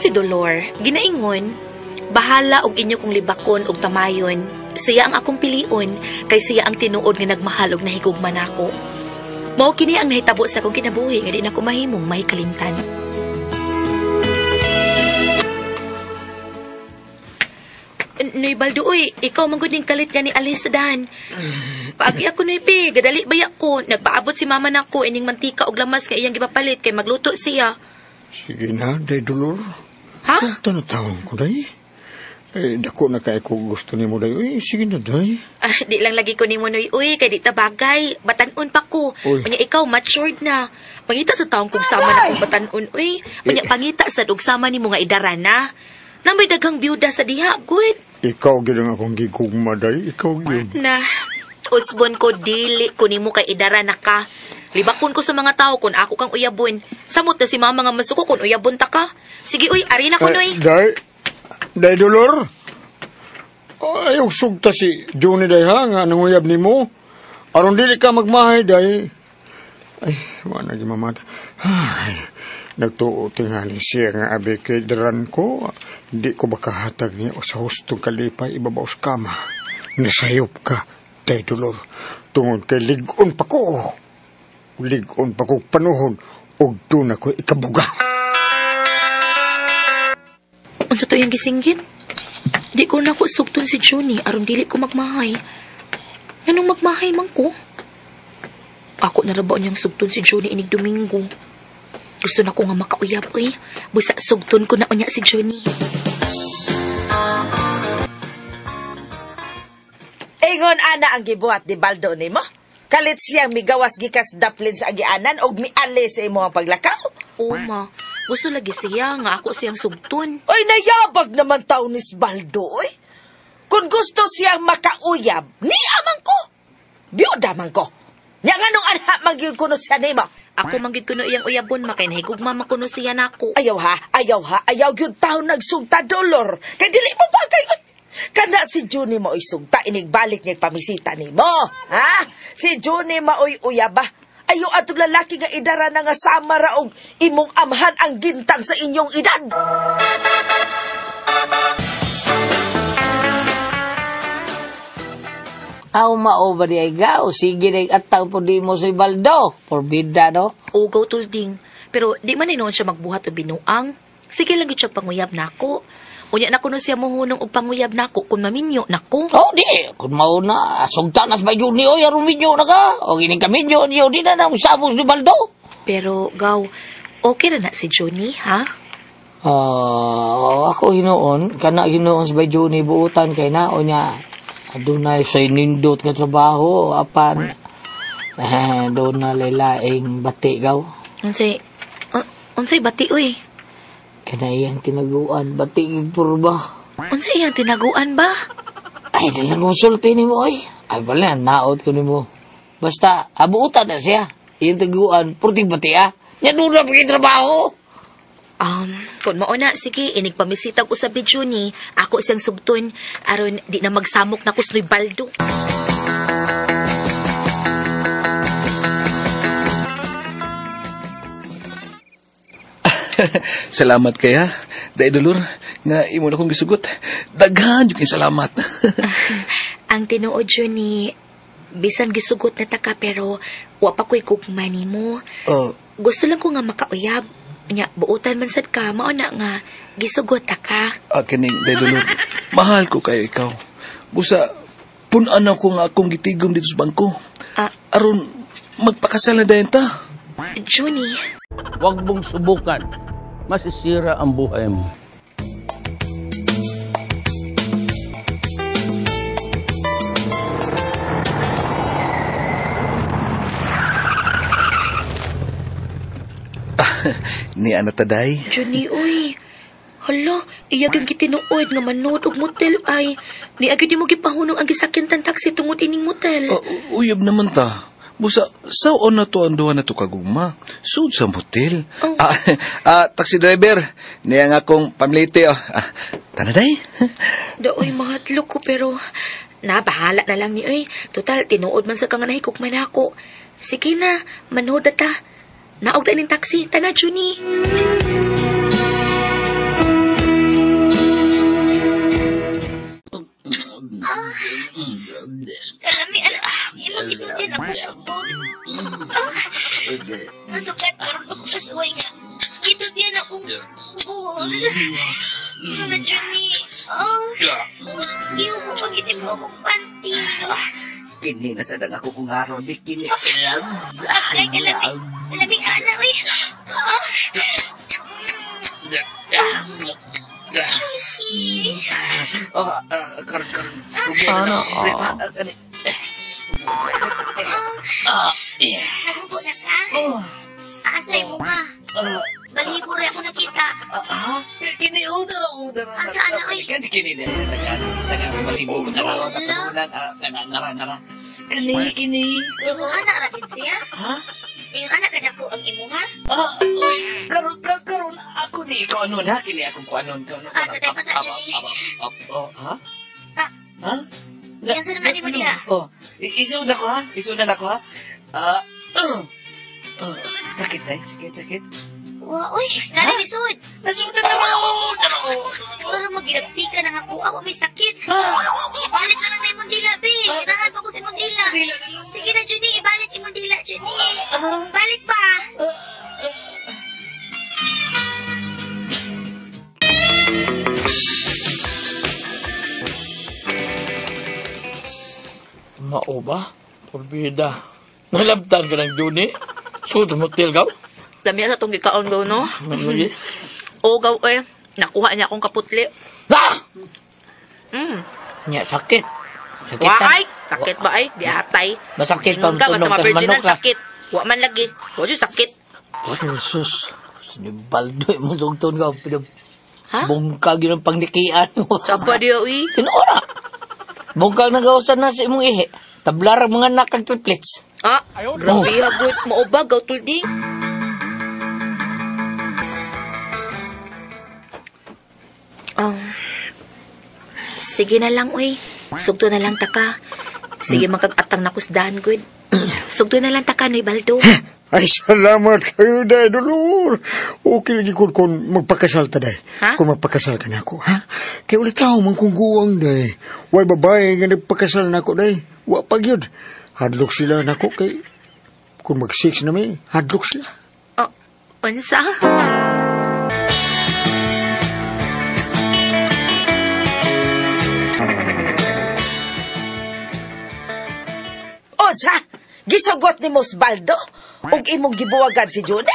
si Dolor, ginaingon, bahala og inyo kong libakon og tamayon. Siya ang akong pilion, kay siya ang tinuod nga nagmahal og nahigugman ako. Mao kini ang nahitabo sa akong kinabuhi nga di na ko mahimong mahikalimtan. Noy Baldo, uy, ikaw mangguding kalit nga ni Alice sa dahan. Paagi ako, Noy Pi, gadali bayak ko. Nagpaabot si mama nako ining mantika og lamas nga iyang gipapalit kay magluto siya. Sige na, day Dolor. Ha? Sa tanatawang ko, day. Dako na kaya ko gusto ni mo, day. Sige na, day. Di lang lagi ko ni mo, Noy, uy, kay di tabagay. Batanon pa ko. Unya ikaw, matured na. Pangita sa taong kong sama na kong batanon, uy. Unya pangita sa dugsama ni mo nga idara na. Na may daghang byuda sa diha, good. Ikaw ginang akong gigugma, day. Ikaw yun. Na, usbon ko dili ko nimo kay idara na ka. Libakon ko sa mga tao kung ako kang uyabon. Samot na si mama nga masuko kung uyabon ta ka. Sige, uy, ari na ko, Noy. Day Dolor. Ayaw sugta si Johnny, day ha, nga nanguyab ni mo. Aron dili ka magmahay, day. Ay, wala naging mamata. Ay, nagtuo tingali siya nga abi kay daran ko. Di ko makahatag niya o sa hustong kalipay ibabaw sa kama. Nasayop ka, day Dolor. Tungod kay ligon pa ko. Ligon pa ko panuhon o doon ako ikabuga. Unsa to yung gisinggit? Di ko na ko sugton si Johnny aron dili ko magmahay. Nganong magmahay man ko? Ako narabaw niyang sugton si Johnny inig Domingo. Gusto na ko nga makauyab, uy. Busa sugton ko na unya si Johnny. Ingon ana ang gibuhat ni Baldo nimo. Kalit siyang migawas gikas daplin sa agianan og miali sa imong paglakaw. Oo, ma. Gusto lagi siya nga ako siyang sugton. Ay, nayabag naman taon ni Baldo, oy. Kung gusto siyang makauyab, niamang ko. Biyuda man ko. Nya nganong anha magyud kuno siya nimo. Ako manggid kuno iyang uyabon, makay nahigugma makuno siya nako. Ayaw gyud taon nagsugta Dolor. Kay dili mo bagay. Ay, kana si Johnny mo sugta inig balik niya pamisita nimo. Ha? Si Johnny maoy uyaba. Ayaw atong lalaki nga idara na nga sama ra og imong amhan ang gintang sa inyong edad. Aw mao ba di ay gaw? Sige na ataw po di mo si Baldo. Forbida, no? Ugaw tulding. Pero di man noon siya magbuhat o binuang. Sige lang siya panguyab nako. Unya na kuno siya mohunong og panguyab nako kung maminyo nako. Oh, di. Kung mauna, sugta nas ba yun niyo, aron minyo na ka. O gining kami niyo, di na nang sabos ni Baldo. Pero, gaw, okay na si Johnny, ha? Ako hinoon, kana hinoon sa Johnny buutan kay na, o niya, adunay sa nindot nga trabaho, apan, doon na lalaing bati, gaw. Unsay bati, uy? Kana iyang tinaguan, bati purba. Unsay iyang tinaguan ba? Ay, nilang konsulti ni mo, ay. Ay, pala, naot ko ni mo. Basta, abuutan na siya. Iyang tinaguan, purting bati, Yan doon na trabaho. Kung mauna, sige, inig pamisitag ko sa Johnny, ako siyang sugton, aron di na magsamok na kusnoy Baldo. Salamat kaya, Day Dolor, nga imo na kong gisugot. Daghan yung salamat. Ang tinuod Johnny, bisan gisugot na taka pero wa pa ko'y kukmani mo. Gusto lang ko nga makauyab. Nya, buutan man sad ka, mauna nga, gisugot ka. Kining, Day Dolor, mahal ko kayo ikaw. Busa, punan ako nga akong gitigom dito sa bangko. Aron, magpakasalan dahin ta. Johnny. Huwag mong subukan. Masisira ang buhay mo. Ni Anataday. Johnny, uy. Hala, iyag ang kitinuod nga manood og motel ay. Ni agad di mo gipahunong ang gisakyan tan taxi tungod ining motel. Uyab naman ta. Busa, saon na to ang duha na to kagugma? Sud sa motel. Taxi driver, niya nga akong pamiliti. Tanaday? Daoy, mahatlok ko pero nabahala na lang ni oy. Total, tinuod man sa kang nahikok man ako. Sige na, manood ta. Naog ta ning taxi, tana Johnny. Kalami, imong gitugyan ako sa boobs. Masukat ko rin ako kasuway nga. Gitugyan ako boobs. Mga Johnny, iyo mo pag-itip mo akong panty. Kini nasadang ako kung aron bikini. Ay, kalami, ana, uy. Karang. Ano? Nagubo na ka? Asay mo nga. Balibo rin ako nakita. Kini udara. Asa na, oy? Kini na balibo ko nara. Kini. Yung anak rakin siya? Ha? Yung anak ka na ko ang imuha? Karon ako ni ko ano na kini akong kuanon ko. Taday pa sa Johnny. Ha? Ha? Yan sa naman mo niya. Isud ako ha? Takit na, sakit. Uy, nalilisod. Nasud na ako. Siguro mag-ilapti ka na nga ko. Ako may sakit. Balik na lang sa imong dila, be. Inahan mo ko sa imong dila. Sige na, Johnny. Ibalik imong dila, Johnny. Balik pa. Mao ba? Porbida. Nalabtan ka ng Johnny? So, tumutil ka? Dami sa itong gikaon daw, no? Ano Oo, gaw eh. Nakuha niya akong kaputli. Nya, sakit. Sakit Why? Sakit ba ay? Di atay. Masakit pa Ingon ka, basta tunog sa ma-virginan, manok na. sakit. Wa man lagi. Wa siya sakit. Oh, Jesus. Sinibaldo mo tugtun ka. Ha? Bungkag yun ang pangnikian mo. Sapa diya, uy. Tinora. Bungkag na gawasan na sa imong ihi. Tablar mga anak kag triplets. Grabe, hagot. Maubag, gaw tuldi. Sige na lang, uy. Sugto na lang taka. Sige, magkag-atang nakusdahan, good. Sugto na lang taka, Noy Baldo. Ay, salamat kayo, day, Dolor. Okay lagi kung magpakasal ta, day. Ha? Kung magpakasal ka na ako, ha? Kaya ulit tao, man kung guwang, day. Way babae nga nagpakasal na ako, day. Wa pag yun. Hadlok sila na ako, kay... Kung mag-6 na may, hadlok sila. Unsa? Osa, gisugot ni Mosbaldo? Ug imong gibuwagan si Johnny?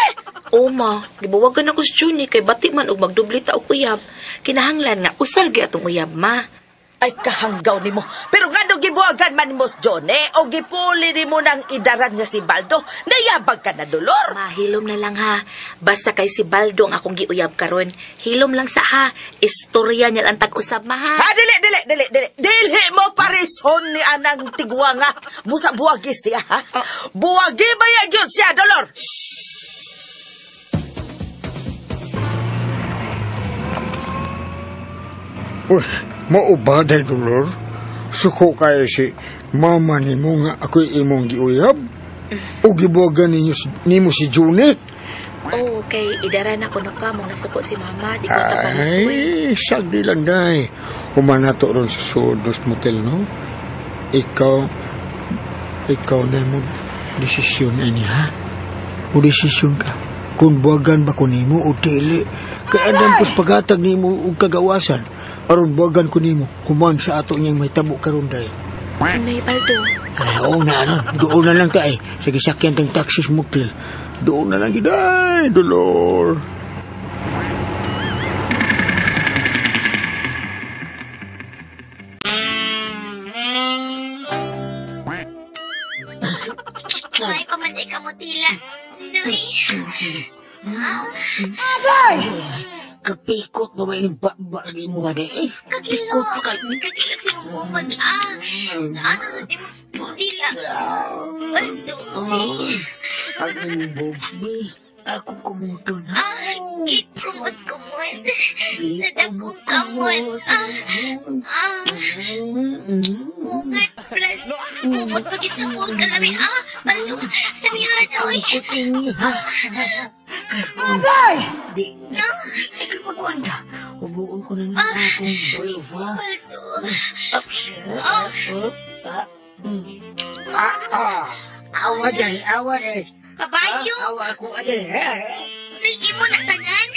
Ma, gibuwagan ako si Johnny kay bati man og magdublita og uyab. Kinahanglan nga usal gyud atong uyab, ma. Ay kahanggaw nimo. Pero ngano gibuwagan man ni Mos Johnny o gipuli nimo nang idaran nga si Baldo? Nayabag ka na, Dolor. Mahilom na lang ha. Basta kay si Baldo ang akong giuyab karon. Hilom lang sa ha. Istorya niya ang tag-usab, ma ha. Ha, dili. Dili mo parison ni anang tigwa nga. Busa buwagi siya, ha? Buwagi ba yan yun siya, Dolor? Uy, maubaday, Dolor. Suko kaya si mama ni mo nga ako'y imong giuyab? O gibuwagan nimo si Juni? Kay idaran ako no ka mong nasuko si mama. Di ko tapalusoy. Ay, sagdi lang, day. Humanato ron sa Sodos Motel, no? Ikaw na mo desisyon ini, ha? O desisyon ka. Kung buwagan ba ko nimo o dili. Kaya dampos pagatag nimo o kagawasan. Aron buwagan ko nimo. Human sa ato niyang may tabo karon, day. May Baldo. Oo na, ano. Doon na lang ka, eh. Sa gisakyan ng taxi sa motel. Doon na lang, giday, Dolor. Ay, pamanday ka mo tila. Noy. Kapikot ba yung lagi mo nga eh? Kagilo. Kagilak si mong bumag. Ano sa di mo tila? Baldo. Ang imong Bobby, ako kumuton ha. Ikumot kumot. Sa dakong kamot. Bungat plus. Kumot pagit sa buhos kalami. Baldo. Samihan, oy. Kutingi ha. Agay! Di na. Ikaw magwanda. Hubuon ko na nga akong brave ha. Baldo. Upset. Awa dahil, awa dahil. Kabayo! Awa ko dahil. Rigi mo na tanan?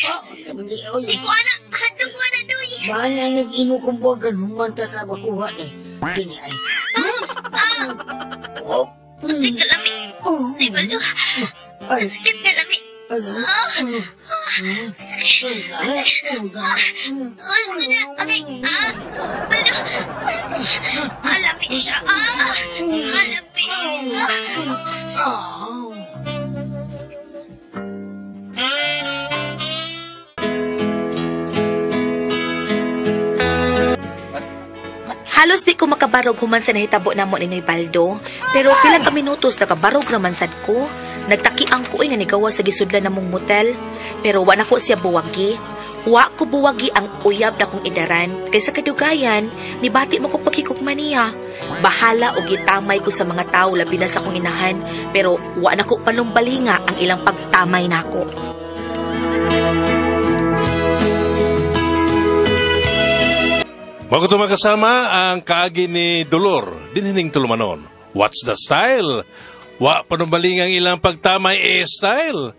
Hindi, Di ko anak, hatong mo na doy. Mana nag-ino kong bagan, humanta ka bakuha eh. Kini ay. Di ka lami. Di balo. Ay, Sakit ka lami. Alami siya. Alami. Halos di ko makabarog human sa nahitabo namo ni Noy Baldo, pero pilang ka minutos nakabarog naman sad ko. Nagtakiang ko nga nigawa sa gisudlan namong motel, pero wa na ko siya buwagi. Wa ko buwagi ang uyab na kong idaran, kaysa kadugayan, nibati mo ko pagkikugma niya. Bahala o gitamay ko sa mga tao labi na sa kong inahan, pero wa na ko panumbalinga ang ilang pagtamay nako. Mga kasama ang kaagi ni Dolor, dinhining tulumanon. What's the style? Wa panumbaling ang ilang pagtamay style.